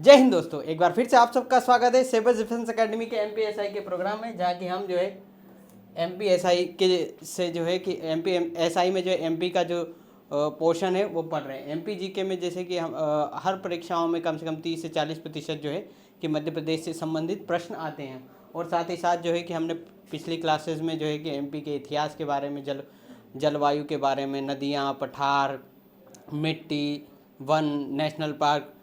जय हिंद दोस्तों, एक बार फिर से आप सबका स्वागत है सिविल डिफेंस एकेडमी के एमपीएसआई के प्रोग्राम में, जहाँ कि हम जो है एमपीएसआई के से जो है कि एमपीएसआई में जो एमपी का जो पोर्शन है वो पढ़ रहे हैं। एमपी जीके में जैसे कि हम हर परीक्षाओं में कम से कम 30 से 40% जो है कि मध्य प्रदेश से संबंधित प्रश्न आते हैं। और साथ ही साथ जो है कि हमने पिछली क्लासेस में जो है कि एमपी के इतिहास के बारे में, जलवायु के बारे में, नदियाँ, पठार, मिट्टी, वन, नेशनल पार्क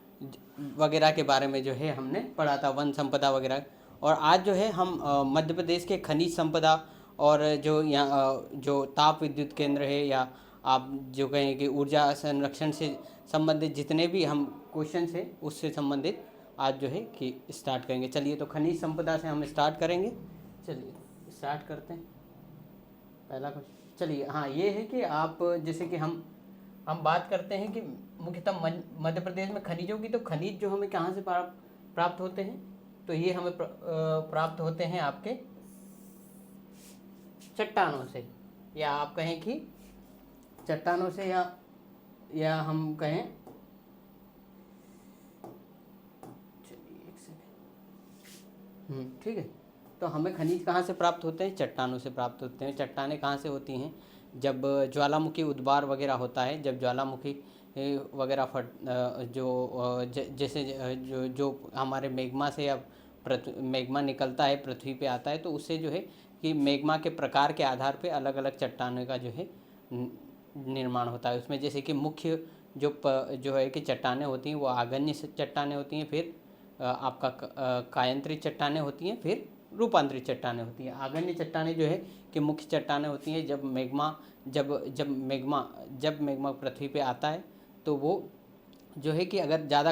वगैरह के बारे में जो है हमने पढ़ा था, वन संपदा वगैरह। और आज जो है हम मध्य प्रदेश के खनिज संपदा और जो यहाँ जो ताप विद्युत केंद्र है, या आप जो कहें कि ऊर्जा संरक्षण से संबंधित जितने भी हम क्वेश्चन हैं उससे संबंधित आज जो है कि स्टार्ट करेंगे। चलिए, तो खनिज संपदा से हम स्टार्ट करेंगे। चलिए स्टार्ट करते हैं। पहला क्वेश्चन, चलिए, हाँ, ये है कि आप जैसे कि हम बात करते हैं कि मुख्यतः मध्य प्रदेश में खनिजों की, तो खनिज जो हमें कहाँ से प्राप्त होते हैं, तो ये हमें प्राप्त होते हैं आपके चट्टानों से, या आप कहें कि चट्टानों से, या हम कहें, चलिए एक सेकेंड, ठीक है। तो हमें खनिज कहाँ से प्राप्त होते हैं? चट्टानों से प्राप्त होते हैं। चट्टानें कहाँ से होती हैं? जब ज्वालामुखी उद्वार वगैरह होता है, जब ज्वालामुखी वगैरह जैसे जो हमारे मैग्मा से, या मैग्मा निकलता है, पृथ्वी पे आता है, तो उससे जो है कि मैग्मा के प्रकार के आधार पे अलग अलग चट्टानों का जो है निर्माण होता है। उसमें जैसे कि मुख्य जो है कि चट्टानें होती हैं वो आग्नेय चट्टानें होती हैं, फिर आपका कायांतरित चट्टानें होती हैं, फिर रूपांतरित चट्टानें होती हैं। आग्नेय चट्टानें जो है कि मुख्य चट्टानें होती हैं जब मैग्मा पृथ्वी पे आता है, तो वो जो है कि अगर ज़्यादा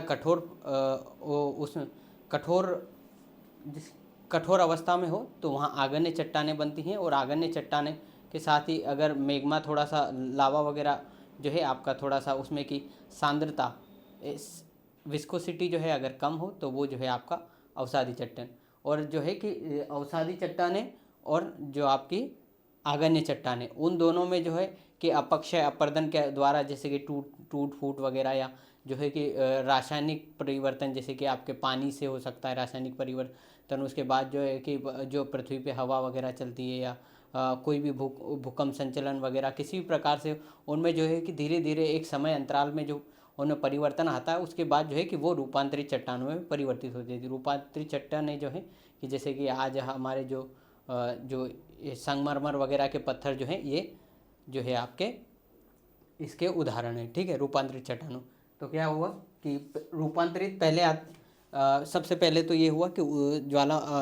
कठोर अवस्था में हो तो वहाँ आग्नेय चट्टानें बनती हैं। और आग्नेय चट्टानें के साथ ही अगर मैग्मा थोड़ा सा लावा वगैरह जो है आपका थोड़ा सा उसमें की सांद्रता, विस्कोसिटी जो है अगर कम हो, तो वो जो है आपका अवसादी चट्टान। और जो है कि अवसादी चट्टानें और जो आपकी आग्नेय चट्टानें, उन दोनों में जो है कि अपक्षय अपरदन के द्वारा, जैसे कि टूट फूट वगैरह, या जो है कि रासायनिक परिवर्तन, जैसे कि आपके पानी से हो सकता है रासायनिक परिवर्तन। उसके बाद जो है कि जो पृथ्वी पे हवा वगैरह चलती है, या कोई भी भूकंप संचलन वगैरह, किसी भी प्रकार से उनमें जो है कि धीरे धीरे एक समय अंतराल में जो उनमें परिवर्तन आता है, उसके बाद जो है कि वो रूपांतरित चट्टानों में परिवर्तित होती है। रूपांतरित चट्टानें जो है कि जैसे कि आज हमारे जो संगमरमर वगैरह के पत्थर जो हैं, ये जो है आपके इसके उदाहरण हैं, ठीक है, रूपांतरित चट्टानों। तो क्या हुआ कि रूपांतरित सबसे पहले तो ये हुआ कि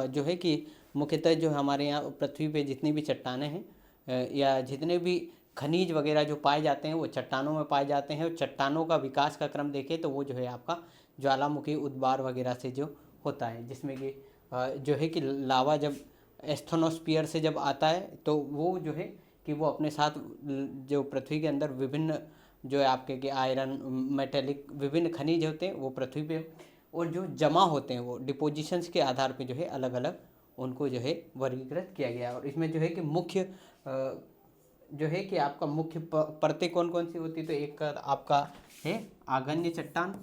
जो है कि मुख्यतः जो हमारे यहाँ पृथ्वी पे जितनी भी चट्टानें हैं, या जितने भी खनिज वगैरह जो पाए जाते हैं, वो चट्टानों में पाए जाते हैं। और चट्टानों का विकास का क्रम देखें तो वो जो है आपका ज्वालामुखी उद्वार वगैरह से जो होता है, जिसमें कि जो है कि लावा जब एस्थनोस्फीयर से जब आता है, तो वो जो है कि वो अपने साथ जो पृथ्वी के अंदर विभिन्न जो है आपके कि आयरन, मेटेलिक विभिन्न खनिज होते हैं वो पृथ्वी पे, और जो जमा होते हैं वो डिपोजिशंस के आधार पे जो है अलग अलग उनको जो है वर्गीकृत किया गया। और इसमें जो है कि मुख्य जो है कि आपका मुख्य परतें कौन कौन सी होती है, तो एक आपका है आग्नेय चट्टान,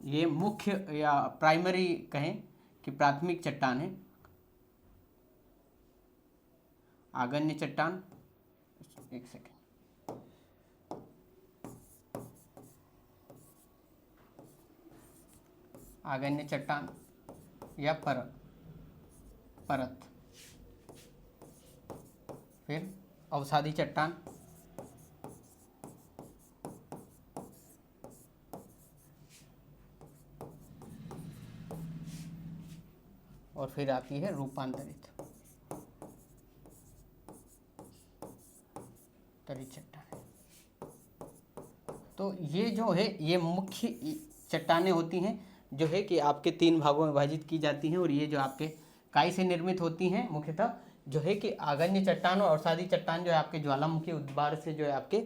ये मुख्य या प्राइमरी कहें कि प्राथमिक चट्टान है आग्नेय चट्टान। एक सेकेंड, आग्नेय चट्टान या परत, फिर अवसादी चट्टान, और फिर आती है रूपांतरित चट्टान। तो ये जो है ये मुख्य चट्टानें होती हैं, जो है कि आपके 3 भागों में विभाजित की जाती हैं। और ये जो आपके काई से निर्मित होती हैं, मुख्यतः जो है कि आग्नेय चट्टान और अवसादी चट्टान जो है आपके ज्वालामुखी उद्वार से जो है आपके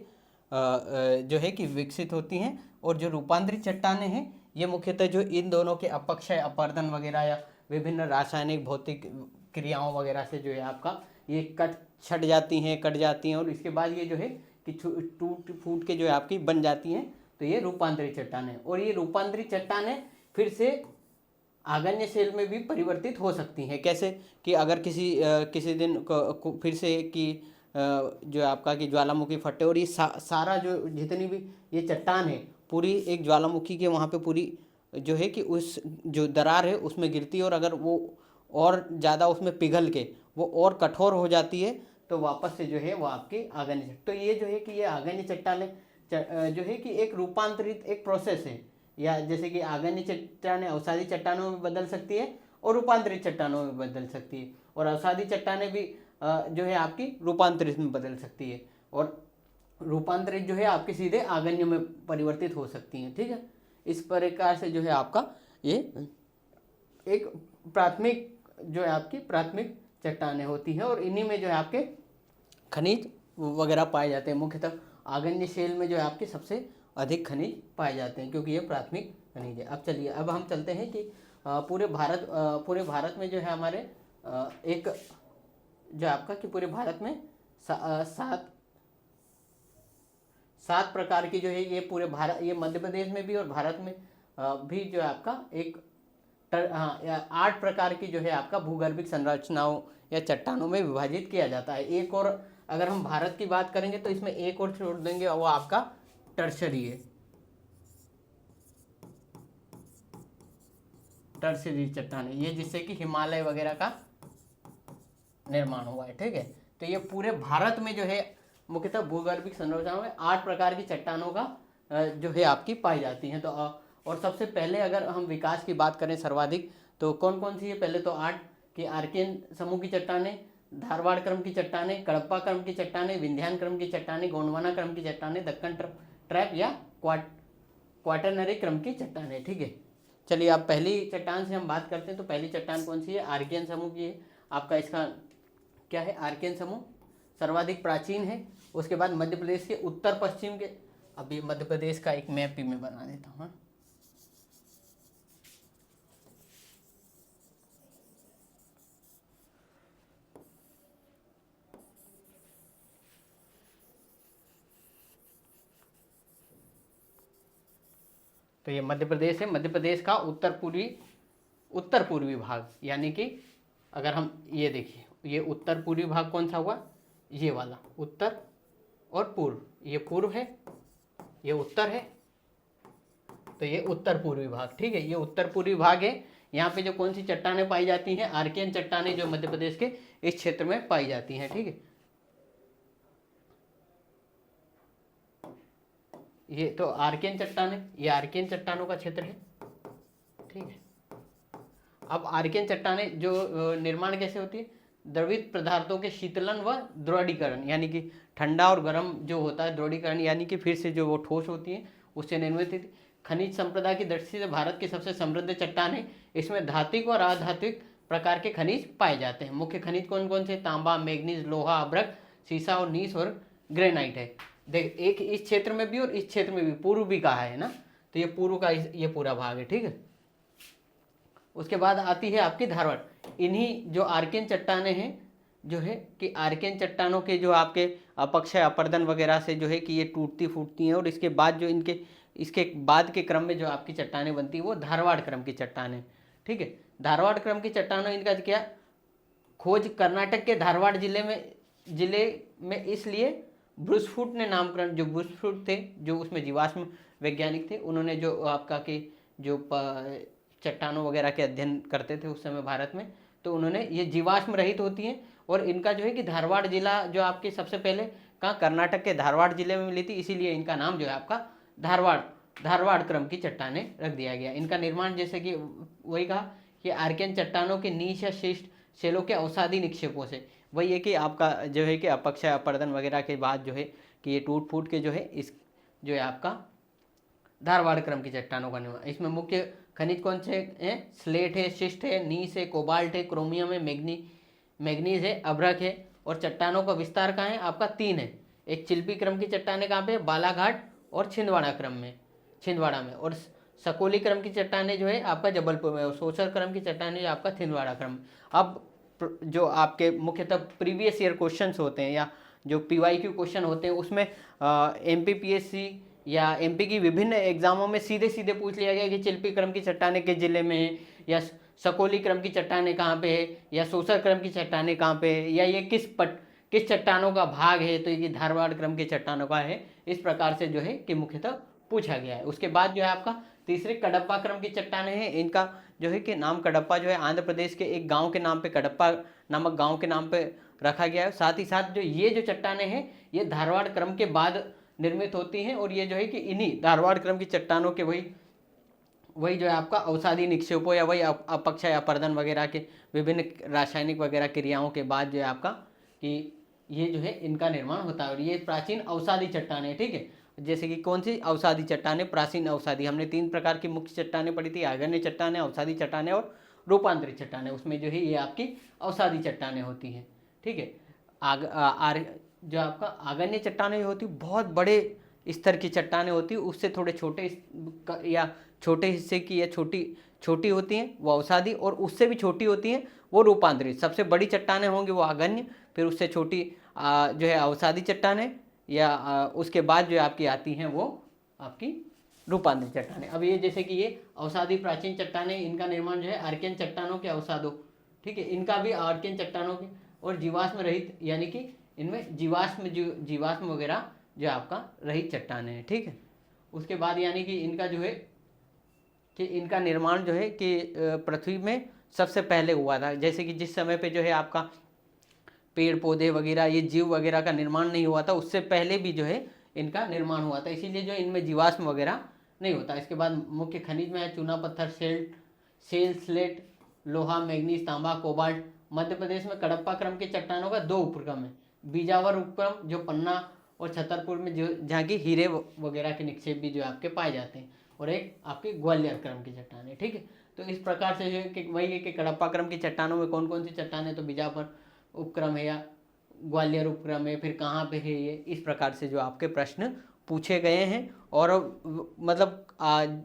जो है कि विकसित होती हैं। और जो रूपांतरित चट्टानें हैं, ये मुख्यतः जो इन दोनों के अपक्षय अपरदन वगैरह, या विभिन्न रासायनिक भौतिक क्रियाओं वगैरह से जो है आपका ये कट जाती हैं, और इसके बाद ये जो है कि टूट फूट के जो है आपकी बन जाती हैं। तो ये रूपांतरित चट्टानें, और ये रूपांतरित चट्टानें फिर से आगन्य शैल में भी परिवर्तित हो सकती हैं। कैसे कि अगर किसी दिन फिर से कि जो आपका कि ज्वालामुखी फटे और ये सारा जो जितनी भी ये चट्टान है पूरी एक ज्वालामुखी के वहाँ पे पूरी जो है कि उस जो दरार है उसमें गिरती है, और अगर वो और ज़्यादा उसमें पिघल के वो और कठोर हो जाती है तो वापस से जो है वो आपकी आगन्य। तो ये जो है कि ये आगन्य चट्टानें जो है कि एक रूपांतरित एक प्रोसेस है, या जैसे कि आगन्य चट्टानें अवसादी चट्टानों में बदल सकती है और रूपांतरित चट्टानों में बदल सकती है, और अवसादी चट्टानें भी जो है आपकी रूपांतरित में बदल सकती है, और रूपांतरित जो है आपके सीधे आगन्य में परिवर्तित हो सकती हैं। ठीक है, इस प्रकार से जो है आपका ये एक प्राथमिक जो है आपकी प्राथमिक चट्टानें होती हैं, और इन्हीं में जो है आपके खनिज वगैरह पाए जाते हैं। मुख्यतः आगन्य शैल में जो है आपके सबसे अधिक खनिज पाए जाते हैं क्योंकि ये प्राथमिक खनिज है। अब चलिए, अब हम चलते हैं कि पूरे भारत में जो है हमारे एक जो आपका कि पूरे भारत में सात प्रकार की जो है ये पूरे भारत, ये मध्य प्रदेश में भी और भारत में भी जो है आपका एक 8 प्रकार की जो है आपका भूगर्भिक संरचनाओं या चट्टानों में विभाजित किया जाता है। एक और अगर हम भारत की बात करेंगे तो इसमें एक और छोड़ देंगे, वो आपका टर्शरी है, टर्शरी चट्टानें, ये जिससे कि हिमालय वगैरह का निर्माण हुआ है। ठीक है, तो ये पूरे भारत में जो है मुख्यतः भूगर्भिक संरचनाओं में 8 प्रकार की चट्टानों का जो है आपकी पाई जाती हैं। तो और सबसे पहले अगर हम विकास की बात करें सर्वाधिक तो कौन कौन सी है? पहले तो 8 की आर्कियन समूह की चट्टानें, धारवाड़ क्रम की चट्टानें, कडप्पा क्रम की चट्टानें, विंध्यान क्रम की चट्टानें, गोंडवाना क्रम की चट्टानें, दक्कन ट्रैप या क्वाटरनरी क्रम की चट्टानें। ठीक है, चलिए अब पहली चट्टान से हम बात करते हैं। तो पहली चट्टान कौन सी है? आर्कियन समूह की है। आपका इसका क्या है? आर्कियन समूह सर्वाधिक प्राचीन है। उसके बाद मध्य प्रदेश के उत्तर पश्चिम के, अभी मध्य प्रदेश का एक मैप भी मैं बना देता हूँ। तो ये मध्य प्रदेश है, मध्य प्रदेश का उत्तर पूर्वी भाग, यानी कि अगर हम ये देखिए, ये उत्तर पूर्वी भाग कौन सा हुआ? ये वाला उत्तर और पूर्व, ये पूर्व है, ये उत्तर है, तो ये उत्तर पूर्वी भाग। ठीक है, ये उत्तर पूर्वी भाग है। यहाँ पे जो कौन सी चट्टानें पाई जाती हैं? आर्कियन चट्टानें जो मध्य प्रदेश के इस क्षेत्र में पाई जाती हैं। ठीक है, ये तो आर्कियन चट्टानें, ये आर्कियन चट्टानों का क्षेत्र है। ठीक है, अब आर्कियन चट्टानें जो निर्माण कैसे होती है? द्रवित पदार्थों के शीतलन व द्रवीकरण, यानी कि ठंडा और गर्म जो होता है द्रवीकरण, यानी कि फिर से जो वो ठोस होती है उससे निर्मित। खनिज संपदा की दृष्टि से भारत की सबसे समृद्ध चट्टान है। इसमें धात्विक और अधात्विक प्रकार के खनिज पाए जाते हैं। मुख्य खनिज कौन कौन से? तांबा, मैग्नीज, लोहा, अभ्रक, सीसा और नीस और ग्रेनाइट है। देख, एक इस क्षेत्र में भी और इस क्षेत्र में भी, पूर्व भी कहा है ना, तो ये पूर्व का ये पूरा भाग है। ठीक है, उसके बाद आती है आपकी धारवाड़। इन्हीं जो आर्कियन चट्टानें हैं जो है कि आर्कियन चट्टानों के जो आपके अपक्षय अपर्दन वगैरह से जो है कि ये टूटती फूटती हैं, और इसके बाद जो इसके बाद के क्रम में जो आपकी चट्टानें बनती है वो धारवाड़ क्रम की चट्टानें। ठीक है, धारवाड़ क्रम की चट्टानों, इनका क्या खोज कर्नाटक के धारवाड़ जिले में इसलिए ब्रुसफुट ने नामकरण, जो ब्रुसफुट थे जो उसमें जीवाश्म वैज्ञानिक थे, उन्होंने जो आपका कि जो चट्टानों वगैरह के अध्ययन करते थे उस समय भारत में, तो उन्होंने ये जीवाश्म रहित होती हैं, और इनका जो है कि धारवाड़ जिला जो आपके सबसे पहले कहाँ? कर्नाटक के धारवाड़ जिले में मिली थी, इसीलिए इनका नाम जो है आपका धारवाड़ क्रम की चट्टानें रख दिया गया। इनका निर्माण जैसे कि वही कहा कि आर्कियन चट्टानों के नीच या शिष्ट शैलों के अवसादी निक्षेपों से, वही है कि आपका जो है कि अपक्षय अपर्दन वगैरह के बाद जो है कि ये टूट फूट के जो है इस जो है आपका धारवाड़ क्रम की चट्टानों का निर्माण। इसमें मुख्य खनिज कौन से हैं? स्लेट है, शिस्ट है, नीस है, कोबाल्ट है, क्रोमियम है, मैग्नीज है, अभ्रक है। और चट्टानों का विस्तार कहाँ है? आपका 3 है। एक चिल्पी क्रम की चट्टानें कहाँ पे? बालाघाट और छिंदवाड़ा में। और सकोली क्रम की चट्टानें जो है आपका जबलपुर में, और सोसर क्रम की चट्टानें आपका छिंदवाड़ा क्रम। अब जो आपके मुख्यतः प्रीवियस ईयर क्वेश्चंस होते हैं या जो PYQ क्वेश्चन होते हैं उसमें MPPSC या एमपी की विभिन्न एग्जामों में सीधे सीधे पूछ लिया गया कि चिल्पी क्रम की चट्टानें किस जिले में है, या सकोली क्रम की चट्टानें कहाँ पे है, या सोसर क्रम की चट्टानें कहाँ पे है, या ये किस चट्टानों का भाग है, तो ये धारवाड़ क्रम की चट्टानों का है। इस प्रकार से जो है कि मुख्यतः पूछा गया है। उसके बाद जो है आपका तीसरे कडप्पा क्रम की चट्टानें हैं। इनका जो है कि नाम कडप्पा जो है आंध्र प्रदेश के एक गांव के नाम पे, कडप्पा नामक गांव के नाम पे रखा गया है। साथ ही साथ जो ये जो चट्टानें हैं ये धारवाड़ क्रम के बाद निर्मित होती हैं, और ये जो है कि इन्हीं धारवाड़ क्रम की चट्टानों के वही जो है आपका अवसादी निक्षेपों या वही अपक्षय या अपरदन वगैरह के विभिन्न रासायनिक वगैरह क्रियाओं के बाद जो है आपका कि ये जो है इनका निर्माण होता है। और ये प्राचीन अवसादी चट्टानें, ठीक है। जैसे कि कौन सी अवसादी चट्टानें, प्राचीन अवसादी, हमने 3 प्रकार की मुख्य चट्टानें पढ़ी थी, आग्नेय चट्टानें, अवसादी चट्टानें और रूपांतरित चट्टानें। उसमें जो है ये आपकी अवसादी चट्टानें होती हैं, ठीक है। जो आपका आग्नेय चट्टानें होती बहुत बड़े स्तर की चट्टानें होती है, उससे थोड़े छोटे या छोटे हिस्से की या छोटी होती हैं वो अवसादी, और उससे भी छोटी होती हैं वो रूपांतरित। सबसे बड़ी चट्टानें होंगी वो आग्नेय, फिर उससे छोटी जो है अवसादी चट्टानें, या उसके बाद जो आपकी आती हैं वो आपकी रूपांतरित चट्टानें। अब ये जैसे कि ये अवसादी प्राचीन चट्टानें, इनका निर्माण जो है आर्कियन चट्टानों के अवसादों, ठीक है, इनका भी आर्कियन चट्टानों के और जीवाश्म रहित, यानी कि इनमें जीवाश्म वगैरह जो आपका रहित चट्टानें हैं, ठीक है। उसके बाद यानी कि इनका जो है कि इनका निर्माण जो है कि पृथ्वी में सबसे पहले हुआ था। जैसे कि जिस समय पे जो है आपका पेड़ पौधे वगैरह ये जीव वगैरह का निर्माण नहीं हुआ था, उससे पहले भी जो है इनका निर्माण हुआ था, इसीलिए जो इनमें जीवाश्म वगैरह नहीं होता। इसके बाद मुख्य खनिज में है चूना पत्थर, सेल, स्लेट, लोहा, मैग्नीज, तांबा, कोबाल्ट। मध्य प्रदेश में कडप्पा क्रम के चट्टानों का 2 उपक्रम है, बीजावर उपक्रम जो पन्ना और छतरपुर में जो जहाँ की हीरे वगैरह के निक्षेप भी जो आपके पाए जाते हैं, और एक आपके ग्वालियर क्रम की चट्टानें, ठीक है। तो इस प्रकार से जो है कि वही है कि कडप्पा क्रम की चट्टानों में कौन कौन सी चट्टानें, तो बीजापुर उपक्रम है या ग्वालियर उपक्रम है, फिर कहाँ पे है ये, इस प्रकार से जो आपके प्रश्न पूछे गए हैं। और मतलब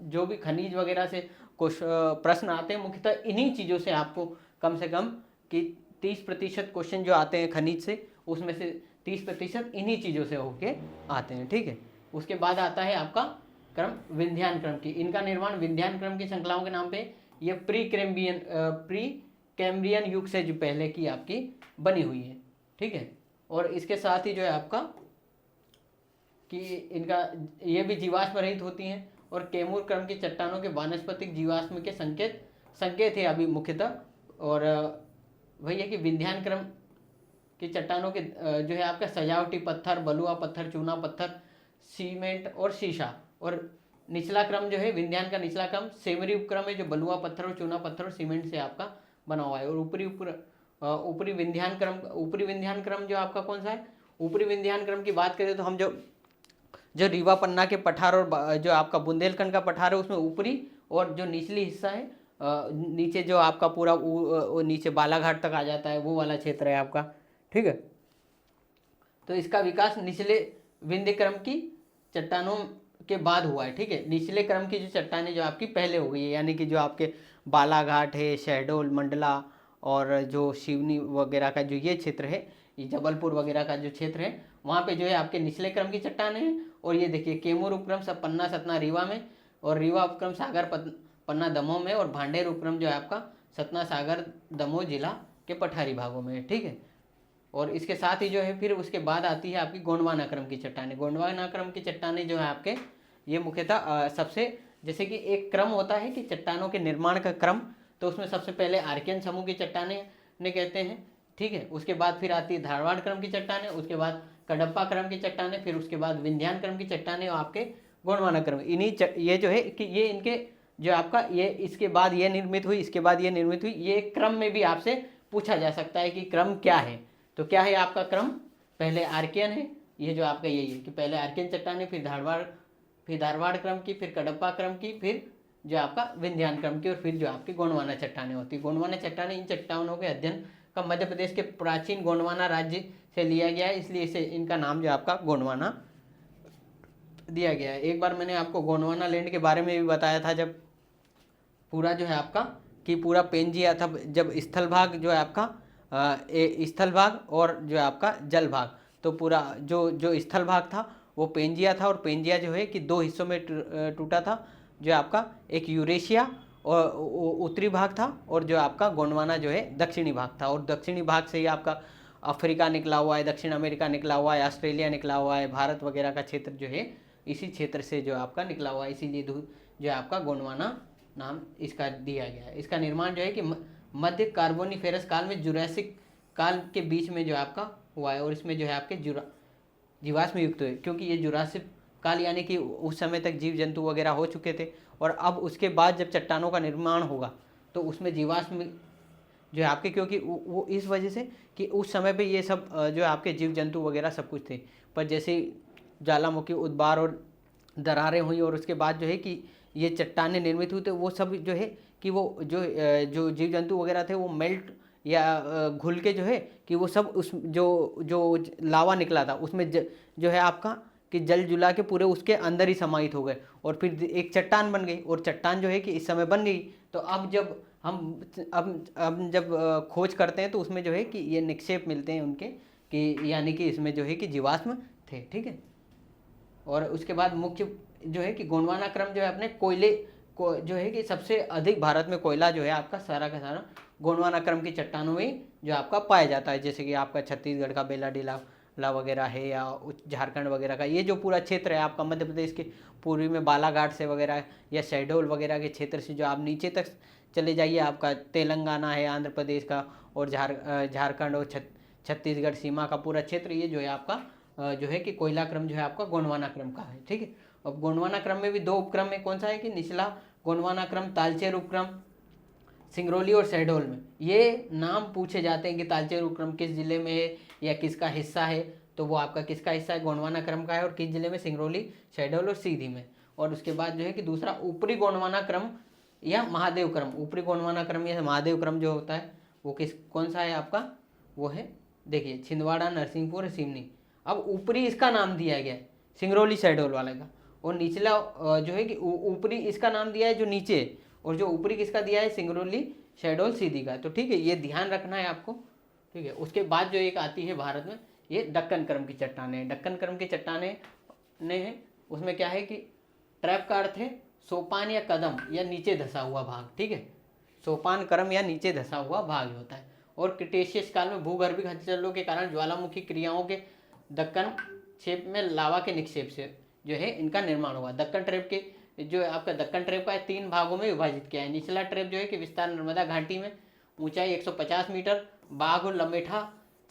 जो भी खनिज वगैरह से कुछ प्रश्न आते हैं मुख्यतः इन्हीं चीज़ों से आपको कम से कम कि 30% क्वेश्चन जो आते हैं खनिज से, उसमें से 30% इन्हीं चीज़ों से होके आते हैं, ठीक है। उसके बाद आता है आपका क्रम विंध्यान क्रम की। इनका निर्माण विंध्यान क्रम की श्रृंखलाओं के नाम पे, ये प्री कैम्ब्रियन युग से जो पहले की आपकी बनी हुई है, ठीक है। और इसके साथ ही जो है आपका कि इनका ये भी जीवाश्म रहित होती हैं, और कैमूर क्रम की चट्टानों के वानस्पतिक जीवाश्म के संकेत है अभी मुख्यतः। और वही है कि विंध्यान क्रम की चट्टानों के जो है आपका सजावटी पत्थर, बलुआ पत्थर, चूना पत्थर, सीमेंट और शीशा। और निचला क्रम जो है विंध्यान का निचला क्रम सेमरी उपक्रम है, जो बलुआ पत्थर और चूना पत्थर और सीमेंट से आपका बना हुआ है। और ऊपरी विंध्यान क्रम जो आपका कौन सा है, ऊपरी विंध्यान क्रम की बात करें तो हम जो रीवा पन्ना के पठार और जो आपका बुंदेलखंड का पठार है उसमें ऊपरी, और जो निचली हिस्सा है नीचे जो आपका पूरा नीचे बालाघाट तक आ जाता है वो वाला क्षेत्र है आपका, ठीक है। तो इसका विकास निचले विंध्य क्रम की चट्टानों के बाद हुआ है, ठीक है। निचले क्रम की जो चट्टानें जो आपकी पहले हो गई है, यानी कि जो आपके बालाघाट है, शहडोल, मंडला और जो शिवनी वगैरह का जो ये क्षेत्र है, ये जबलपुर वगैरह का जो क्षेत्र है, वहाँ पे जो है आपके निचले क्रम की चट्टानें हैं। और ये देखिए कैमूर उपक्रम सब पन्ना सतना रीवा में, और रीवा उपक्रम सागर पन्ना दमोह में, और भांडेर उपक्रम जो है आपका सतना सागर दमोह जिला के पठारी भागों में, ठीक है। और इसके साथ ही जो है फिर उसके बाद आती है आपकी गोंडवाना क्रम की चट्टानें। गोंडवाना क्रम की चट्टानें जो है आपके ये मुख्यतः सबसे, जैसे कि एक क्रम होता है कि चट्टानों के निर्माण का क्रम, तो उसमें सबसे पहले आर्कियन समूह की चट्टानें ने कहते हैं, ठीक है। उसके बाद फिर आती है धारवाड़ क्रम की चट्टानें, उसके बाद कडप्पा क्रम की चट्टानें, फिर उसके बाद विंध्यान क्रम की चट्टानें और आपके गोंडवाना क्रम। ये जो है कि ये इनके जो आपका ये इसके बाद ये निर्मित हुई, इसके बाद ये निर्मित हुई, ये क्रम में भी आपसे पूछा जा सकता है कि क्रम क्या है। तो क्या है आपका क्रम, पहले आर्कियन है, ये जो आपका यही है कि पहले आर्कियन चट्टानें, फिर धारवाड़ क्रम की, फिर कडप्पा क्रम की, फिर जो आपका विंध्यान क्रम की, और फिर जो आपकी गोंडवाना चट्टानें होती है। गोंडवाना चट्टानें इन चट्टानों के अध्ययन का मध्य प्रदेश के प्राचीन गोंडवाना राज्य से लिया गया है, इसलिए इसे इनका नाम जो आपका गोंडवाना दिया गया है। एक बार मैंने आपको गोंडवाना लैंड के बारे में भी बताया था, जब पूरा जो है आपका कि पूरा पेंजिया था, जब स्थल भाग जो है आपका स्थल भाग और जो है आपका जल भाग, तो पूरा जो स्थल भाग था वो पेंजिया था, और पेंजिया जो है कि दो हिस्सों में टूटा था, जो आपका एक यूरेशिया और उत्तरी भाग था, और जो आपका गोंडवाना जो है दक्षिणी भाग था। और दक्षिणी भाग से ही आपका अफ्रीका निकला हुआ है, दक्षिण अमेरिका निकला हुआ है, ऑस्ट्रेलिया निकला हुआ है, भारत वगैरह का क्षेत्र जो है इसी क्षेत्र से जो आपका निकला हुआ है, इसीलिए जो आपका गोंडवाना नाम इसका दिया गया है। इसका निर्माण जो है कि मध्य कार्बोनिफेरस काल में जुरासिक काल के बीच में जो आपका हुआ है, और इसमें जो है आपके जीवाश्म युक्त हुए, क्योंकि ये जुरासिक काल यानी कि उस समय तक जीव जंतु वगैरह हो चुके थे, और अब उसके बाद जब चट्टानों का निर्माण होगा तो उसमें जीवाश्म जो है आपके, क्योंकि वो इस वजह से कि उस समय पे ये सब जो है आपके जीव जंतु वगैरह सब कुछ थे, पर जैसे ज्वालामुखी उद्बार और दरारें हुई और उसके बाद जो है कि ये चट्टानें निर्मित हुई, तो वो सब जो है कि वो जो जीव जंतु वगैरह थे वो मेल्ट या घुल के जो है कि वो सब उस जो लावा निकला था उसमें जो है आपका कि जल जुला के पूरे उसके अंदर ही समाहित हो गए, और फिर एक चट्टान बन गई, और चट्टान जो है कि इस समय बन गई। तो अब जब हम जब खोज करते हैं तो उसमें जो है कि ये निक्षेप मिलते हैं उनके, कि यानी कि इसमें जो है कि जीवाश्म थे, ठीक है। और उसके बाद मुख्य जो है कि गोंडवाना क्रम जो है अपने कोयले को जो है कि सबसे अधिक भारत में कोयला जो है आपका सारा का सारा गोंडवाना क्रम की चट्टानों में जो आपका पाया जाता है, जैसे कि आपका छत्तीसगढ़ का बेलाडीला ला वगैरह है, या झारखंड वगैरह का ये जो पूरा क्षेत्र है आपका, मध्य प्रदेश के पूर्वी में बालाघाट से वगैरह या शहडोल वगैरह के क्षेत्र से जो आप नीचे तक चले जाइए, आपका तेलंगाना है, आंध्र प्रदेश का, और झारखंड और छत्तीसगढ़ सीमा का पूरा क्षेत्र, ये जो है आपका जो है कि कोयला क्रम जो है आपका गोंडवाना क्रम का है, ठीक है। अब गोंडवाना क्रम में भी दो उपक्रम है, कौन सा है कि निचला गोंडवाना क्रम तालचेर उपक्रम सिंगरौली और शहडोल में। ये नाम पूछे जाते हैं कि तालचेर उपक्रम किस जिले में है या किसका हिस्सा है, तो वो आपका किसका हिस्सा है, गोंडवाना क्रम का है, और किस जिले में, सिंगरौली, शहडोल और सीधी में। और उसके बाद जो है कि दूसरा ऊपरी गोंडवाना क्रम या महादेव क्रम, ऊपरी गोंडवाना क्रम या महादेव क्रम जो होता है वो कौन सा है आपका, वो है देखिए छिंदवाड़ा, नरसिंहपुर, सिवनी। अब ऊपरी इसका नाम दिया गया है सिंगरौली शहडोल वाले का, और निचला जो है कि ऊपरी इसका नाम दिया है जो नीचे, और जो ऊपरी किसका दिया है, सिंगरौली शहडोल सीधी का। तो ठीक है, ये ध्यान रखना है आपको, ठीक है। उसके बाद जो एक आती है भारत में, ये दक्कन क्रम की चट्टानें। दक्कन क्रम की चट्टानें ने उसमें क्या है कि ट्रैप का अर्थ है सोपान या कदम या नीचे धसा हुआ भाग, ठीक है। सोपान क्रम या नीचे धसा हुआ भाग होता है। और क्रिटेशियस काल में भूगर्भिक हलचलों के कारण ज्वालामुखी क्रियाओं के दक्कन क्षेप में लावा के निक्षेप से जो है इनका निर्माण हुआ। दक्कन ट्रेप के जो आपका दक्कन ट्रेप का 3 भागों में विभाजित किया है। निचला ट्रेप जो है कि विस्तार नर्मदा घाटी में, ऊंचाई 150 मीटर, बाघ और लमेठा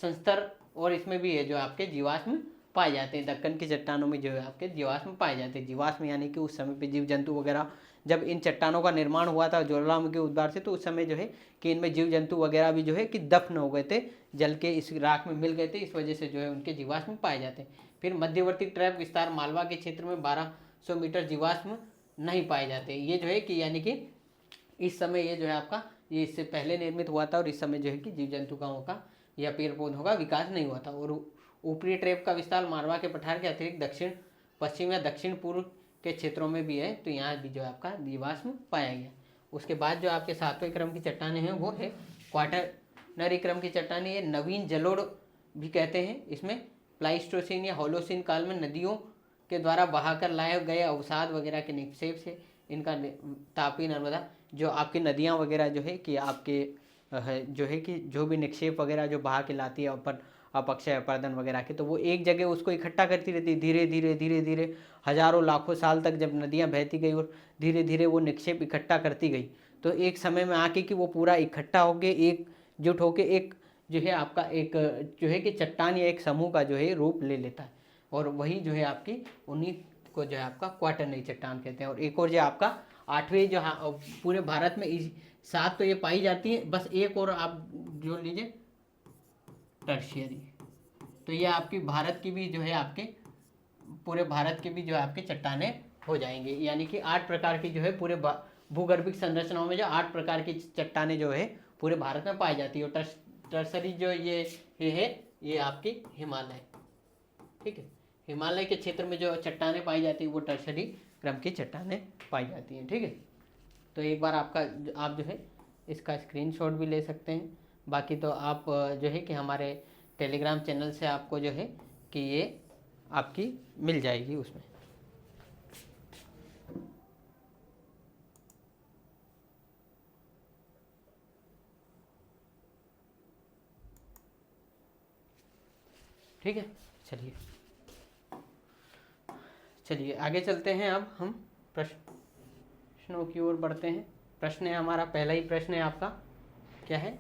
संस्तर, और इसमें भी है जो आपके जीवाश्म पाए जाते हैं। दक्कन की चट्टानों में जो है आपके जीवाश्म पाए जाते हैं। जीवाश्म यानी कि उस समय पे जीव जंतु वगैरह, जब इन चट्टानों का निर्माण हुआ था ज्वालामुखी उद्गार से, तो उस समय जो है कि इनमें जीव जंतु वगैरह भी जो है कि दफन हो गए थे, जल के इस राख में मिल गए थे, इस वजह से जो है उनके जीवाश्म पाए जाते हैं। फिर मध्यवर्ती ट्रैप विस्तार मालवा के क्षेत्र में 1200 मीटर जीवाश्म नहीं पाए जाते। ये जो है कि यानी कि इस समय ये जो है आपका, ये इससे पहले निर्मित हुआ था, और इस समय जो है कि जीव जंतुओं का या पेड़ पौधों का विकास नहीं हुआ था। और ऊपरी ट्रैप का विस्तार मालवा के पठार के अतिरिक्त दक्षिण पश्चिम या दक्षिण पूर्व के क्षेत्रों में भी है, तो यहाँ भी जो है आपका जीवाश्म पाया गया। उसके बाद जो आपके 7वें क्रम की चट्टानें हैं वो है क्वाटरनरी क्रम की चट्टानें। ये नवीन जलोढ़ भी कहते हैं। इसमें प्लाइस्टोसिन या होलोसिन काल में नदियों के द्वारा बहाकर लाए गए अवसाद वगैरह के निक्षेप से इनका तापी नर्मदा, जो आपकी नदियाँ वगैरह जो है कि आपके जो है कि जो भी निक्षेप वगैरह जो बहा के लाती है ऊपर अपक्षय अपर्दन वगैरह के, तो वो एक जगह उसको इकट्ठा करती रहती है। धीरे धीरे धीरे धीरे हजारों लाखों साल तक जब नदियाँ बहती गई और धीरे धीरे वो निक्षेप इकट्ठा करती गई, तो एक समय में आके कि वो पूरा इकट्ठा होके एकजुट होके एक जो है आपका एक जो है कि चट्टान या एक समूह का जो है रूप ले लेता है, और वही जो है आपकी उन्हीं को जो है आपका क्वाटरनरी चट्टान कहते हैं। और एक और जो आपका 8वें जो पूरे भारत में 7 तो ये पाई जाती है, बस एक और आप जोड़ लीजिए टर्शियरी। तो ये आपकी भारत की भी जो है आपके पूरे भारत के भी जो है आपके चट्टानें हो जाएंगे, यानी कि 8 प्रकार की जो है पूरे भूगर्भिक संरचनाओं में जो 8 प्रकार की चट्टानें जो है पूरे भारत में पाई जाती है। और टर्सरी जो ये है ये आपकी हिमालय, ठीक है, हिमालय के क्षेत्र में जो चट्टानें पाई जाती है वो टर्सरी क्रम की चट्टानें पाई जाती हैं, ठीक है। तो एक बार आप जो है इसका स्क्रीनशॉट भी ले सकते हैं। बाकी तो आप जो है कि हमारे टेलीग्राम चैनल से आपको जो है कि ये आपकी मिल जाएगी उसमें। ठीक है, चलिए चलिए आगे चलते हैं। अब हम प्रश्नों की ओर बढ़ते हैं। प्रश्न है हमारा, पहला ही प्रश्न है आपका, क्या है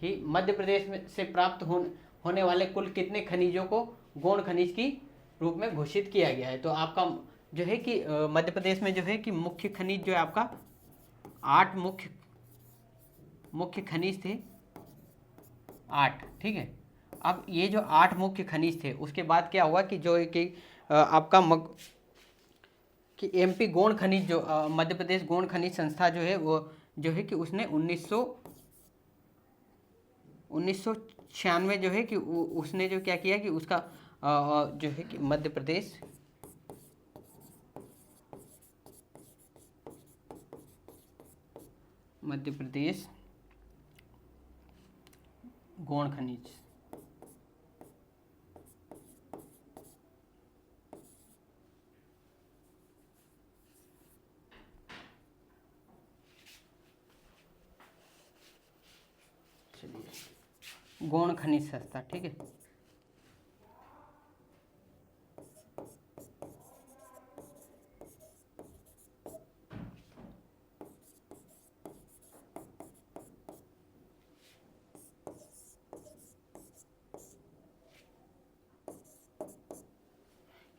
कि मध्य प्रदेश में से प्राप्त होने वाले कुल कितने खनिजों को गौण खनिज की रूप में घोषित किया गया है। तो आपका जो है कि मध्य प्रदेश में जो है कि मुख्य खनिज जो है आपका 8 मुख्य खनिज थे, 8। ठीक है, अब ये जो 8 मुख्य खनिज थे, उसके बाद क्या हुआ कि जो है कि आपका कि एमपी गौण खनिज जो मध्य प्रदेश गौण खनिज संस्था जो है वो जो है कि उसने 1996 जो है कि उसने जो क्या किया कि उसका जो है कि मध्य प्रदेश गौण खनिज गौण खनिज संस्था। ठीक है,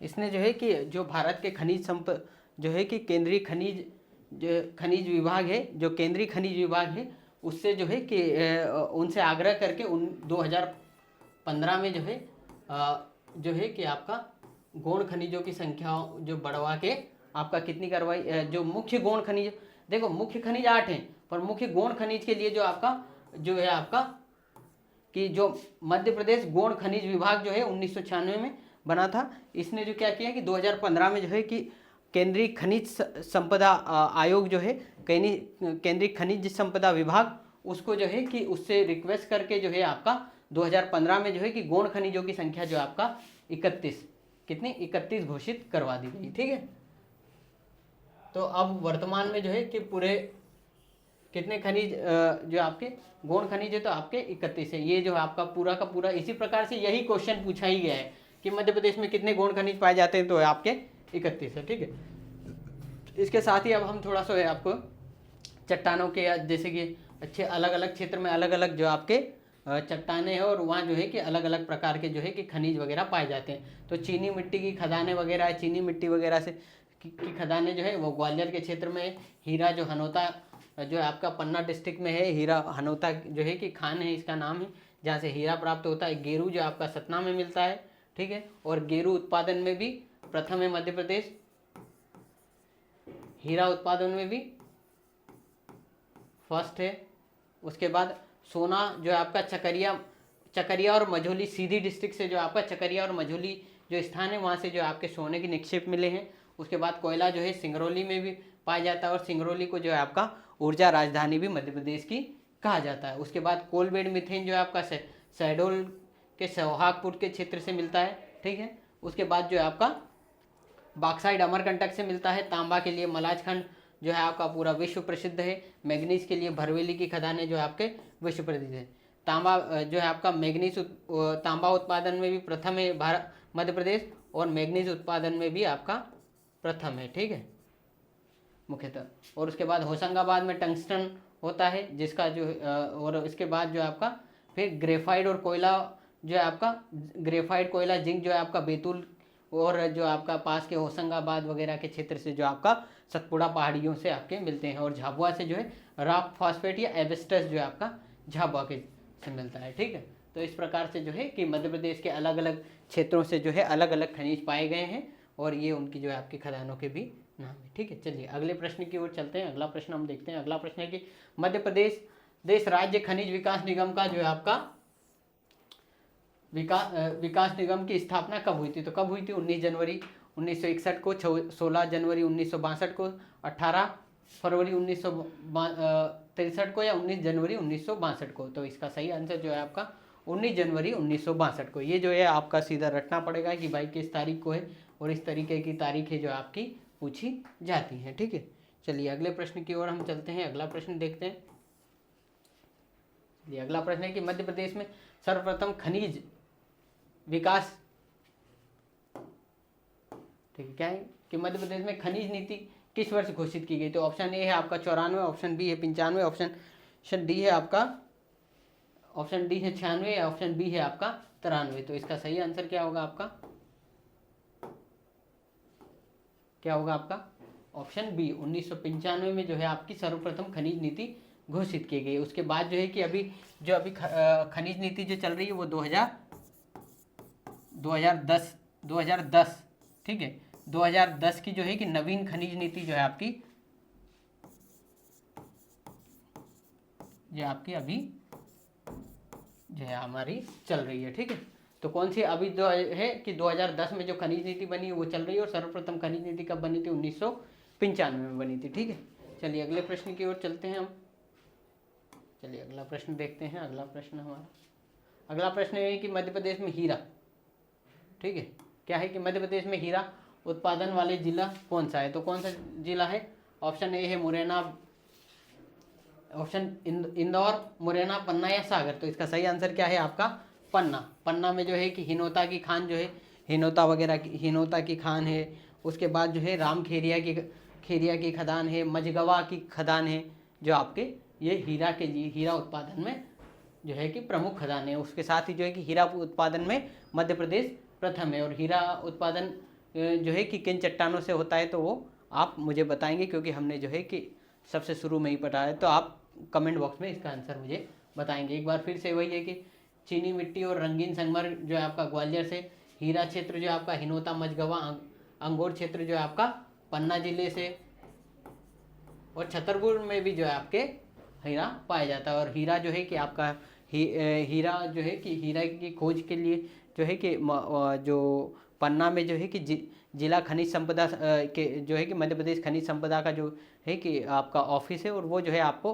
इसने जो है कि जो भारत के जो है कि केंद्रीय खनिज विभाग है, जो केंद्रीय खनिज विभाग है, उससे जो है कि उनसे आग्रह करके 2015 में जो है कि आपका गौण खनिजों की संख्या जो बढ़वा के आपका कितनी करवाई, जो मुख्य गौण खनिज, देखो मुख्य खनिज 8 हैं, पर मुख्य गौण खनिज के लिए जो आपका जो है आपका कि जो मध्य प्रदेश गौण खनिज विभाग जो है 1996 में बना था, इसने जो क्या किया कि 2015 में जो है कि केंद्रीय खनिज संपदा आयोग जो है, केंद्रीय खनिज संपदा विभाग, उसको जो है कि उससे रिक्वेस्ट करके जो है आपका 2015 में जो है कि गौण खनिजों की संख्या जो आपका 31 घोषित करवा दी गई। ठीक है, तो अब वर्तमान में जो है कि पूरे कितने खनिज जो आपके गौण खनिज है, तो आपके 31 है। ये जो आपका पूरा का पूरा इसी प्रकार से यही क्वेश्चन पूछा ही गया है कि मध्य प्रदेश में कितने गौण खनिज पाए जाते हैं, तो आपके 31 है। ठीक है, इसके साथ ही अब हम थोड़ा सा है आपको चट्टानों के, जैसे कि अच्छे अलग अलग क्षेत्र में अलग अलग जो आपके चट्टाने हैं, और वहाँ जो है कि अलग अलग प्रकार के जो है कि खनिज वगैरह पाए जाते हैं। तो चीनी मिट्टी की खदानें वगैरह है, चीनी मिट्टी वगैरह से की खदानें जो है वो ग्वालियर के क्षेत्र में, हीरा जो हनोता जो है आपका पन्ना डिस्ट्रिक्ट में है, हीरा हनोता जो है कि खान है इसका नाम है, जहाँ से हीरा प्राप्त होता है। गेरू जो आपका सतना में मिलता है। ठीक है, और गेरू उत्पादन में भी प्रथम है मध्य प्रदेश, हीरा उत्पादन में भी फर्स्ट है। उसके बाद सोना जो है आपका चकरिया और मझौली, सीधी डिस्ट्रिक्ट से जो आपका चकरिया और मझौली जो स्थान है, वहाँ से जो आपके सोने के निक्षेप मिले हैं। उसके बाद कोयला जो है सिंगरौली में भी पाया जाता है, और सिंगरौली को जो है आपका ऊर्जा राजधानी भी मध्य प्रदेश की कहा जाता है। उसके बाद कोलबेड मिथेन जो है आपका शहडोल के सोहागपुर के क्षेत्र से मिलता है। ठीक है, उसके बाद जो है आपका बॉक्साइट अमरकंटक से मिलता है। तांबा के लिए मलाजखंड जो है आपका पूरा विश्व प्रसिद्ध है। मैग्नीज के लिए भरवेली की खदानें जो है आपके विश्व प्रसिद्ध है। तांबा जो है आपका तांबा उत्पादन में भी प्रथम है मध्य प्रदेश, और मैग्नीज उत्पादन में भी आपका प्रथम है। ठीक है, मुख्यतः। और उसके बाद होशंगाबाद में टंगस्टन होता है, जिसका जो और इसके बाद जो आपका फिर ग्रेफाइट और कोयला जो है आपका ग्रेफाइट कोयला जिंक जो है आपका बैतूल और जो आपका पास के होशंगाबाद वगैरह के क्षेत्र से जो आपका सतपुड़ा पहाड़ियों से आपके मिलते हैं। और झाबुआ से जो है रॉक फॉस्फेट या एबेस्टस जो है आपका झाबुआ के से मिलता है। ठीक है, तो इस प्रकार से जो है कि मध्य प्रदेश के अलग अलग क्षेत्रों से जो है अलग अलग खनिज पाए गए हैं, और ये उनकी जो है आपकी खदानों के भी नाम है। ठीक है, चलिए अगले प्रश्न की ओर चलते हैं। अगला प्रश्न हम देखते हैं। अगला प्रश्न है कि मध्य प्रदेश राज्य खनिज विकास निगम का जो है आपका विकास निगम की स्थापना कब हुई थी। तो कब हुई थी? 19 जनवरी 1961 को, 16 जनवरी 1962 को, 18 फरवरी 1963 को, या 19 जनवरी 1962 को। तो इसका सही आंसर जो है आपका 19 जनवरी 1962 को। ये जो है आपका सीधा रटना पड़ेगा कि भाई किस तारीख को है, और इस तरीके की तारीखें जो आपकी पूछी जाती हैं। ठीक है, चलिए अगले प्रश्न की ओर हम चलते हैं। अगला प्रश्न देखते हैं। ये अगला प्रश्न है कि मध्य प्रदेश में सर्वप्रथम खनिज विकास, ठीक है, क्या है कि मध्य प्रदेश में खनिज नीति किस वर्ष घोषित की गई? तो ऑप्शन ए है आपका 94, ऑप्शन बी है 95, ऑप्शन डी है आपका, ऑप्शन डी है 96, ऑप्शन बी है आपका 93। तो इसका सही आंसर क्या होगा आपका, क्या होगा आपका ऑप्शन बी। 1995 में जो है आपकी सर्वप्रथम खनिज नीति घोषित की गई। उसके बाद जो है कि अभी खनिज नीति जो चल रही है वो 2010, ठीक है, 2010 की जो है कि नवीन खनिज नीति जो है आपकी, जो आपकी अभी जो है हमारी चल रही है। ठीक है, तो कौन सी अभी जो है कि 2010 में जो खनिज नीति बनी है वो चल रही है, और सर्वप्रथम खनिज नीति कब बनी थी? 1995 में बनी थी। ठीक है, चलिए अगले प्रश्न की ओर चलते हैं हम। चलिए अगला प्रश्न देखते हैं। अगला प्रश्न हमारा, अगला प्रश्न है कि मध्य प्रदेश में हीरा, ठीक है, क्या है कि मध्य प्रदेश में हीरा उत्पादन वाले जिला कौन सा है? तो कौन सा जिला है? ऑप्शन ए है मुरैना, ऑप्शन इंदौर, मुरैना, पन्ना या सागर। तो इसका सही आंसर क्या है आपका? पन्ना। पन्ना में जो है कि हिनोता की खान जो है, हिनोता वगैरह की, हिनोता की खान है। उसके बाद जो है राम खेरिया की खदान है, मझगवा की खदान है, जो आपके ये हीरा उत्पादन में जो है कि प्रमुख खदान है। उसके साथ ही जो है कि हीरा उत्पादन में मध्य प्रदेश प्रथम है। और हीरा उत्पादन जो है कि किन चट्टानों से होता है, तो वो आप मुझे बताएंगे, क्योंकि हमने जो है कि सबसे शुरू में ही पढ़ा है। तो आप कमेंट बॉक्स में इसका आंसर मुझे बताएंगे। एक बार फिर से वही है कि चीनी मिट्टी और रंगीन संगमर जो है आपका ग्वालियर से, हीरा क्षेत्र जो है आपका हिनोता, मझगवा, अंगोर क्षेत्र जो है आपका पन्ना जिले से, और छतरपुर में भी जो है आपके हीरा पाया जाता है। और हीरा जो है कि आपका हीरा जो है कि हीरा की खोज के लिए जो है कि जो पन्ना में जो है कि जिला खनिज संपदा के जो है कि मध्य प्रदेश खनिज संपदा का जो है कि आपका ऑफिस है, और वो जो है आपको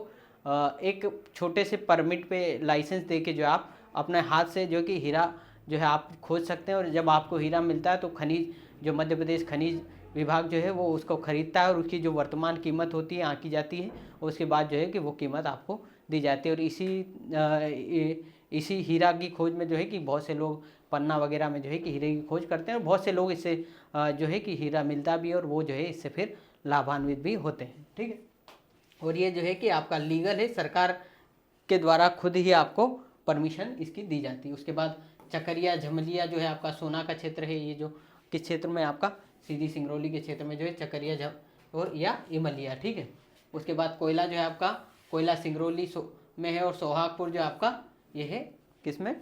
एक छोटे से परमिट पे लाइसेंस दे के जो आप अपने हाथ से जो कि हीरा जो है आप खोज सकते हैं। और जब आपको हीरा मिलता है तो खनिज जो मध्य प्रदेश खनिज विभाग जो है वो उसको खरीदता है, और उसकी जो वर्तमान कीमत होती है आंकी जाती है, और उसके बाद जो है कि वो कीमत आपको दी जाती है। और इसी हीरा की खोज में जो है कि बहुत से लोग पन्ना वगैरह में जो है कि हीरे की खोज करते हैं, और बहुत से लोग इससे जो है कि हीरा मिलता भी है, और वो जो है इससे फिर लाभान्वित भी होते हैं। ठीक है, और ये जो है कि आपका लीगल है, सरकार के द्वारा खुद ही आपको परमिशन इसकी दी जाती है। उसके बाद चकरिया झमलिया जो है आपका सोना का क्षेत्र है, ये जो किस क्षेत्र में आपका सीधी सिंगरौली के क्षेत्र में जो है चकरिया और या इमलिया। ठीक है, उसके बाद कोयला जो है आपका कोयला सिंगरौली में है, और सोहागपुर जो आपका ये है किस में,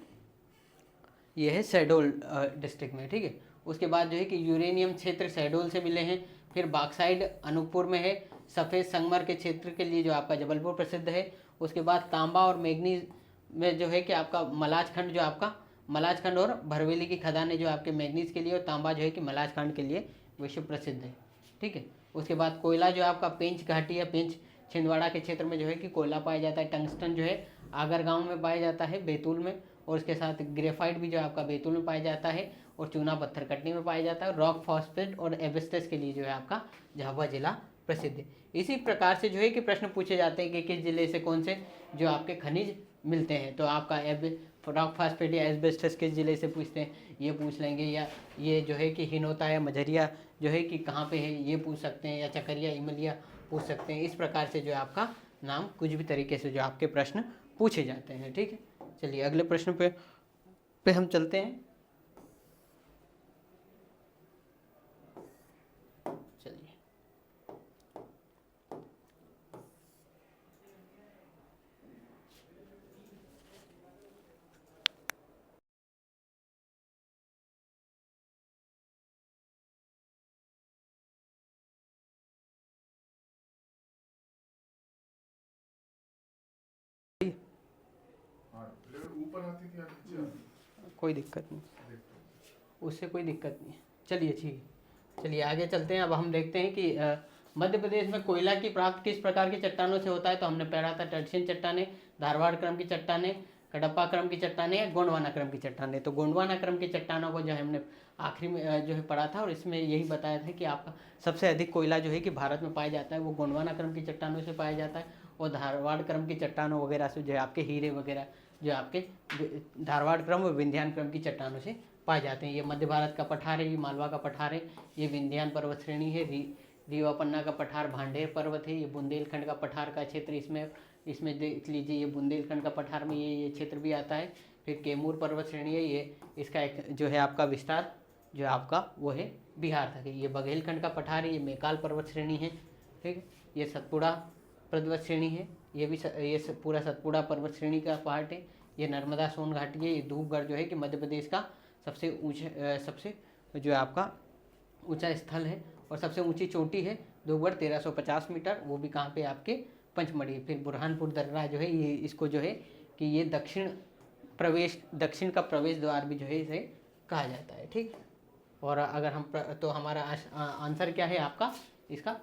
ये है शहडोल डिस्ट्रिक्ट में। ठीक है, उसके बाद जो है कि यूरेनियम क्षेत्र शहडोल से मिले हैं। फिर बॉक्साइड अनूपपुर में है। सफ़ेद संगमर के क्षेत्र के लिए जो आपका जबलपुर प्रसिद्ध है। उसके बाद तांबा और मैग्नीज में जो है कि आपका मलाजखंड जो आपका मलाजखंड और भरवेली की खदानें जो आपके मैग्नीज के लिए, और तांबा जो है कि मलाजखंड के लिए विश्व प्रसिद्ध है। ठीक है, उसके बाद कोयला जो आपका पेंच घाटी या पेंच छिंदवाड़ा के क्षेत्र में जो है कि कोयला पाया जाता है। टंगस्टन जो है आगर गाँव में पाया जाता है, बैतूल में, और उसके साथ ग्रेफाइट भी जो आपका बैतूल में पाया जाता है, और चूना पत्थर कटनी में पाया जाता है। रॉक फॉस्फेट और एवेस्टस के लिए जो है आपका झाबुआ जिला प्रसिद्ध है। इसी प्रकार से जो है कि प्रश्न पूछे जाते हैं कि किस जिले से कौन से जो आपके खनिज मिलते हैं। तो आपका रॉक फॉस्फेट या एस्बेस्टस किस जिले से पूछते हैं, ये पूछ लेंगे। या ये जो है कि हिनोता या मझरिया जो है कि कहाँ पे है, ये पूछ सकते हैं। या चकरिया इमलिया पूछ सकते हैं। इस प्रकार से जो है आपका नाम कुछ भी तरीके से जो आपके प्रश्न पूछे जाते हैं। ठीक है, चलिए अगले प्रश्न पे हम चलते हैं। चलिए ऊपर आती थी या नीचे आती? कोई दिक्कत नहीं, उससे कोई दिक्कत नहीं है। चलिए ठीक है, चलिए आगे चलते हैं। अब हम देखते हैं कि मध्य प्रदेश में कोयला की प्राप्त किस प्रकार की चट्टानों से होता है। तो हमने पढ़ा था टर्शियन चट्टानें, धारवाड़ क्रम की चट्टानें, कडप्पा क्रम की चट्टानें या गोंडवाना क्रम की चट्टानें। तो गोंडवाना क्रम की चट्टानों को जो है हमने आखिरी में जो है पढ़ा था, और इसमें यही बताया था कि आपका सबसे अधिक कोयला जो है कि भारत में पाया जाता है वो गोंडवाना क्रम की चट्टानों से पाया जाता है, और धारवाड़ क्रम की चट्टानों वगैरह से जो है आपके हीरे वगैरह जो आपके धारवाड़ क्रम और विंध्यान क्रम की चट्टानों से पाए जाते हैं। ये मध्य भारत का पठार है, ये मालवा का पठार है, ये विंध्यान पर्वत श्रेणी है, रीवा पन्ना का पठार भांडेर पर्वत है, ये बुंदेलखंड का पठार का क्षेत्र इसमें देख लीजिए, ये बुंदेलखंड का पठार में ये क्षेत्र भी आता है। फिर कैमूर पर्वत श्रेणी है, ये इसका एक जो है आपका विस्तार जो आपका वो है बिहार तक है। ये बघेलखंड का पठार है, ये मेकाल पर्वत श्रेणी है, ठीक है। ये सतपुड़ा पर्वत श्रेणी है, ये भी पूरा सतपुड़ा पर्वत श्रेणी का पार्ट है। ये नर्मदा सोन घाटी है, ये धूपगढ़ जो है कि मध्य प्रदेश का सबसे जो है आपका ऊंचा स्थल है, और सबसे ऊंची चोटी है धूपगढ़ 1350 मीटर, वो भी कहाँ पे आपके पंचमढ़ी। फिर बुरहानपुर दर्रा जो है ये इसको जो है कि ये दक्षिण का प्रवेश द्वार भी जो है इसे कहा जाता है, ठीक। और अगर हम तो हमारा आंसर क्या है आपका इसका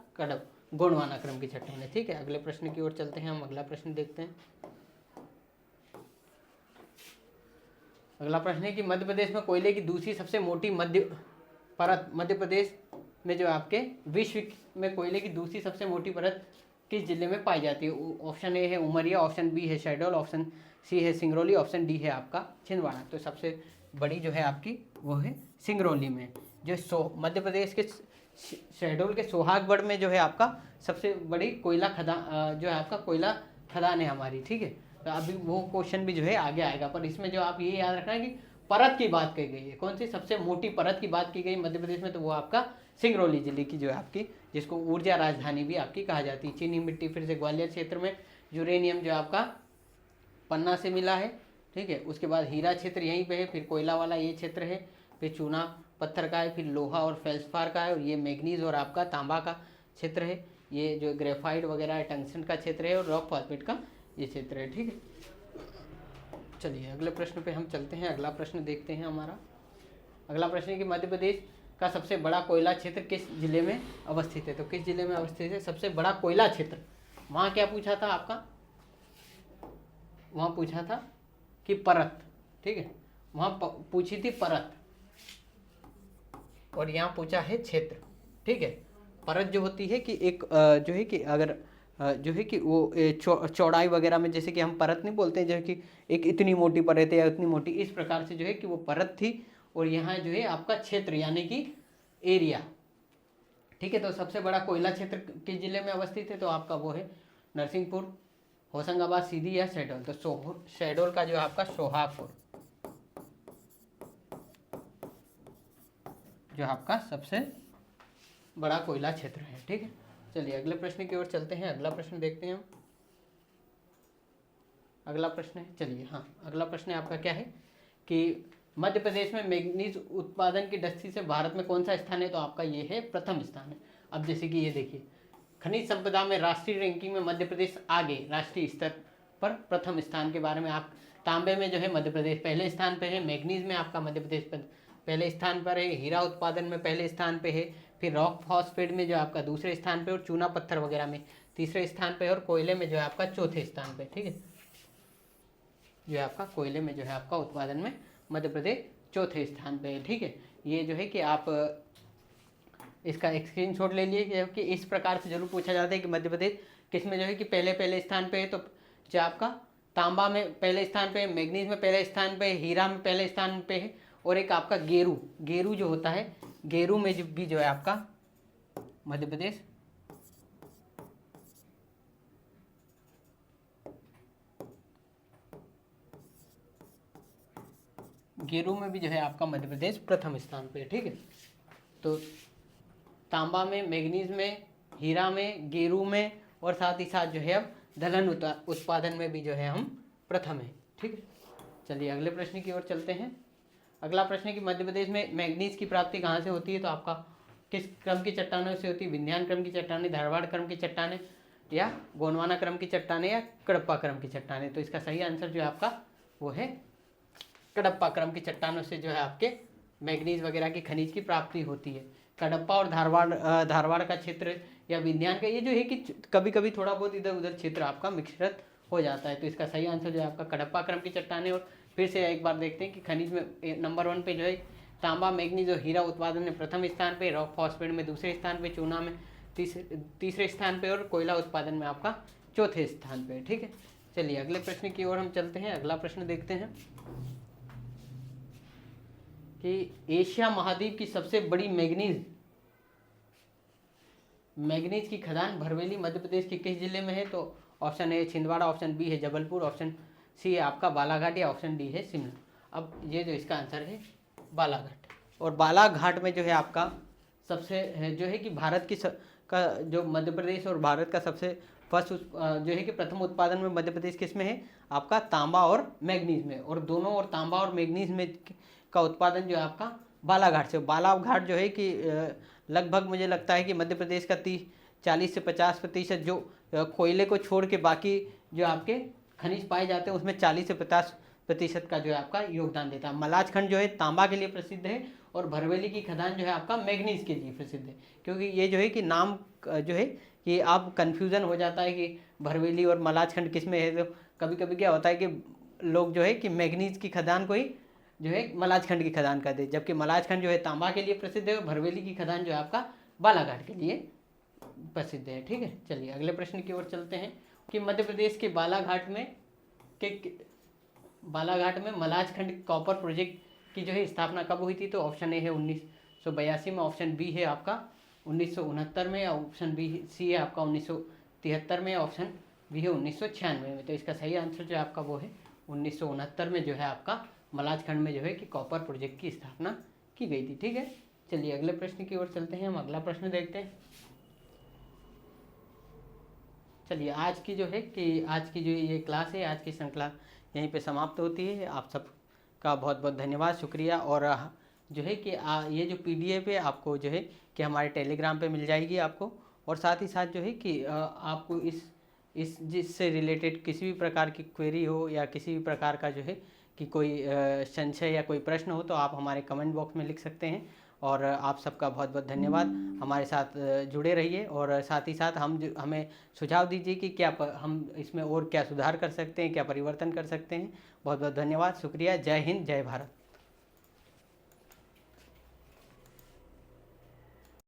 गोंडवाना क्रम की चट्टानें, ठीक है। अगले प्रश्न की ओर चलते हैं, हम अगला प्रश्न देखते हैं। अगला प्रश्न है कि मध्य प्रदेश में कोयले की दूसरी सबसे मोटी मध्य प्रदेश में जो आपके विश्व में कोयले की दूसरी सबसे मोटी परत किस जिले में पाई जाती है? ऑप्शन ए है उमरिया, ऑप्शन बी है शहडोल, ऑप्शन सी है सिंगरौली, ऑप्शन डी है आपका छिंदवाड़ा। तो सबसे बड़ी जो है आपकी वो है सिंगरौली में। जो मध्य प्रदेश के शहडोल के सोहागगढ़ में जो है आपका सबसे बड़ी कोयला खदान जो है आपका कोयला खदान है हमारी, ठीक है। तो अभी वो क्वेश्चन भी जो है आगे आएगा, पर इसमें जो आप ये याद रखना है कि परत की बात की गई है, कौन सी सबसे मोटी परत की बात की गई मध्य प्रदेश में, तो वो आपका सिंगरौली जिले की जो है आपकी, जिसको ऊर्जा राजधानी भी आपकी कहा जाती है। चीनी मिट्टी फिर से ग्वालियर क्षेत्र में, यूरेनियम जो आपका पन्ना से मिला है, ठीक है। उसके बाद हीरा क्षेत्र यहीं पे है, फिर कोयला वाला ये क्षेत्र है, फिर चूना पत्थर का है, फिर लोहा और फेल्सपार का है, और ये मैग्नीज और आपका तांबा का क्षेत्र है। ये जो ग्रेफाइट वगैरह है टंगस्टन का क्षेत्र है, और रॉक फॉस्फेट का ये क्षेत्र है, ठीक है। चलिए अगले प्रश्न पे हम चलते हैं। अगला प्रश्न देखते हैं हमारा। अगला प्रश्न है कि मध्य प्रदेश का सबसे बड़ा कोयला क्षेत्र किस जिले में अवस्थित है? तो किस जिले में अवस्थित है सबसे बड़ा कोयला क्षेत्र? वहाँ क्या पूछा था आपका, वहाँ पूछा था कि परत, ठीक है, वहाँ पूछी थी परत, और यहाँ पूछा है क्षेत्र, ठीक है। परत जो होती है कि एक जो है कि अगर जो है कि वो चौड़ाई वगैरह में, जैसे कि हम परत नहीं बोलते हैं जो है कि एक इतनी मोटी परत है या इतनी मोटी, इस प्रकार से जो है कि वो परत थी। और यहाँ जो है आपका क्षेत्र यानी कि एरिया, ठीक है। तो सबसे बड़ा कोयला क्षेत्र किस जिले में अवस्थित है? तो आपका वो है नरसिंहपुर, होशंगाबाद, सीधी या शहडोल। तो शहडोल का जो है आपका सोहागपुर जो आपका सबसे बड़ा कोयला क्षेत्र है, ठीक है। चलिए अगले प्रश्न की ओर चलते हैं। अगला प्रश्न देखते हैं हम। अगला प्रश्न है, चलिए हाँ, अगला प्रश्न आपका क्या है कि मध्य प्रदेश में मैग्नीज उत्पादन की दृष्टि से भारत में कौन सा स्थान है? तो आपका ये है प्रथम स्थान है। अब जैसे कि ये देखिए, खनिज संपदा में राष्ट्रीय रैंकिंग में मध्य प्रदेश आगे, राष्ट्रीय स्तर पर प्रथम स्थान के बारे में आप, तांबे में जो है मध्य प्रदेश पहले स्थान पे है, मैग्नीज में आपका मध्य प्रदेश पहले स्थान पर है, हीरा उत्पादन में पहले स्थान पे है, फिर रॉक फॉस्फेट में जो आपका दूसरे स्थान पे, और चूना पत्थर वगैरह में तीसरे स्थान पे, और कोयले में जो है आपका चौथे स्थान पे, ठीक है। जो है आपका कोयले में जो है आपका उत्पादन में मध्य प्रदेश चौथे स्थान पे है, ठीक है। ये जो है कि आप इसका एक स्क्रीनशॉट ले लिए कि इस प्रकार से जरूर पूछा जाता है कि मध्य प्रदेश किस में जो है कि पहले स्थान पे है। तो जो आपका तांबा में पहले स्थान पे है, मैग्नीज में पहले स्थान पे है, हीरा में पहले स्थान पे है, और एक आपका गेरू जो होता है, गेरू में भी जो है आपका मध्य प्रदेश गेरू में भी जो है आपका मध्य प्रदेश प्रथम स्थान पे है, ठीक है। तो तांबा में, मैग्नीज में, हीरा में, गेरू में, और साथ ही साथ जो है अब दलहन उत्पादन में भी जो है हम प्रथम है, ठीक है। चलिए अगले प्रश्न की ओर चलते हैं। अगला प्रश्न है कि मध्य प्रदेश में मैग्नीज की प्राप्ति कहाँ से होती है? तो आपका किस क्रम की चट्टानों से होती है? विंध्यान क्रम की चट्टानें, धारवाड़ क्रम की चट्टानें, या गोंडवाना क्रम की चट्टानें, या कडप्पा क्रम की चट्टानें? तो इसका सही आंसर जो है आपका वो है कडप्पा क्रम की चट्टानों से जो है आपके मैग्नीज वगैरह की खनिज की प्राप्ति होती है। कडप्पा और धारवाड़ का क्षेत्र या विंध्यान का ये जो है कि कभी कभी थोड़ा बहुत इधर उधर क्षेत्र आपका मिश्रित हो जाता है। तो इसका सही आंसर जो है आपका कडप्पा क्रम की चट्टानें। और फिर से एक बार देखते हैं कि खनिज में नंबर 1 पे जो है तांबा, मैग्नीज और हीरा उत्पादन में प्रथम स्थान पे, रॉक फॉस्फेट में दूसरे स्थान पे, चूना में तीसरे स्थान पे और कोयला उत्पादन में आपका चौथे स्थान पे। ठीक है, चलिए अगले प्रश्न की ओर हम चलते हैं। अगला प्रश्न देखते हैं कि एशिया महाद्वीप की सबसे बड़ी मैग्नीज की खदान भरवेली मध्य प्रदेश के किस जिले में है? तो option A Chhindwara, option B है जबलपुर, ऑप्शन सी है आपका बालाघाट या ऑप्शन डी है शिमला। अब ये जो इसका आंसर है बालाघाट। और बालाघाट में जो है आपका सबसे जो है कि भारत की का जो मध्य प्रदेश और भारत का सबसे फर्स्ट जो है कि प्रथम उत्पादन में मध्य प्रदेश किस में है? आपका तांबा और मैग्नीज में। और दोनों और तांबा और मैग्नीज में का उत्पादन जो है आपका बालाघाट से। बालाघाट जो है कि लगभग मुझे लगता है कि मध्य प्रदेश का 40 से 50% जो कोयले को छोड़ के बाकी जो आपके खनिज पाए जाते हैं उसमें 40 से 50% का जो है आपका योगदान देता है। मलाज खंड जो है तांबा के लिए प्रसिद्ध है और भरवेली की खदान जो है आपका मैग्नीज के लिए प्रसिद्ध है। क्योंकि ये जो है कि नाम जो है कि आप कन्फ्यूज़न हो जाता है कि भरवेली और मलाज खंड किस में है। तो कभी कभी क्या होता है कि लोग जो है कि मैग्नीज की खदान को ही जो है मलाज खंड की खदान कर दे, जबकि मलाज खंड जो है तांबा के लिए प्रसिद्ध है और भरवेली की खदान जो है आपका बालाघाट के लिए प्रसिद्ध है। ठीक है, चलिए अगले प्रश्न की ओर चलते हैं कि मध्य प्रदेश के बालाघाट में मलाज खंड कॉपर प्रोजेक्ट की जो है स्थापना कब हुई थी? तो ऑप्शन ए है 1982 में, ऑप्शन बी है आपका 1969 में, ऑप्शन बी सी है आपका 1973 में, ऑप्शन बी है 1996 में। तो इसका सही आंसर जो है आपका वो है 1969 में जो है आपका मलाज खंड में जो है कि कॉपर प्रोजेक्ट की स्थापना की गई थी। ठीक है, चलिए अगले प्रश्न की ओर चलते हैं। हम अगला प्रश्न देखते हैं। चलिए आज की जो ये क्लास है, आज की श्रृंखला यहीं पे समाप्त होती है। आप सबका बहुत बहुत धन्यवाद, शुक्रिया। और जो है कि ये जो PDF है आपको जो है कि हमारे टेलीग्राम पे मिल जाएगी आपको। और साथ ही साथ जो है कि आपको इस जिससे रिलेटेड किसी भी प्रकार की क्वेरी हो या किसी भी प्रकार का जो है कि कोई संशय या कोई प्रश्न हो तो आप हमारे कमेंट बॉक्स में लिख सकते हैं। और आप सबका बहुत बहुत धन्यवाद, हमारे साथ जुड़े रहिए। और साथ ही साथ हमें सुझाव दीजिए कि क्या हम इसमें और क्या सुधार कर सकते हैं, क्या परिवर्तन कर सकते हैं। बहुत बहुत धन्यवाद, शुक्रिया। जय हिंद, जय भारत।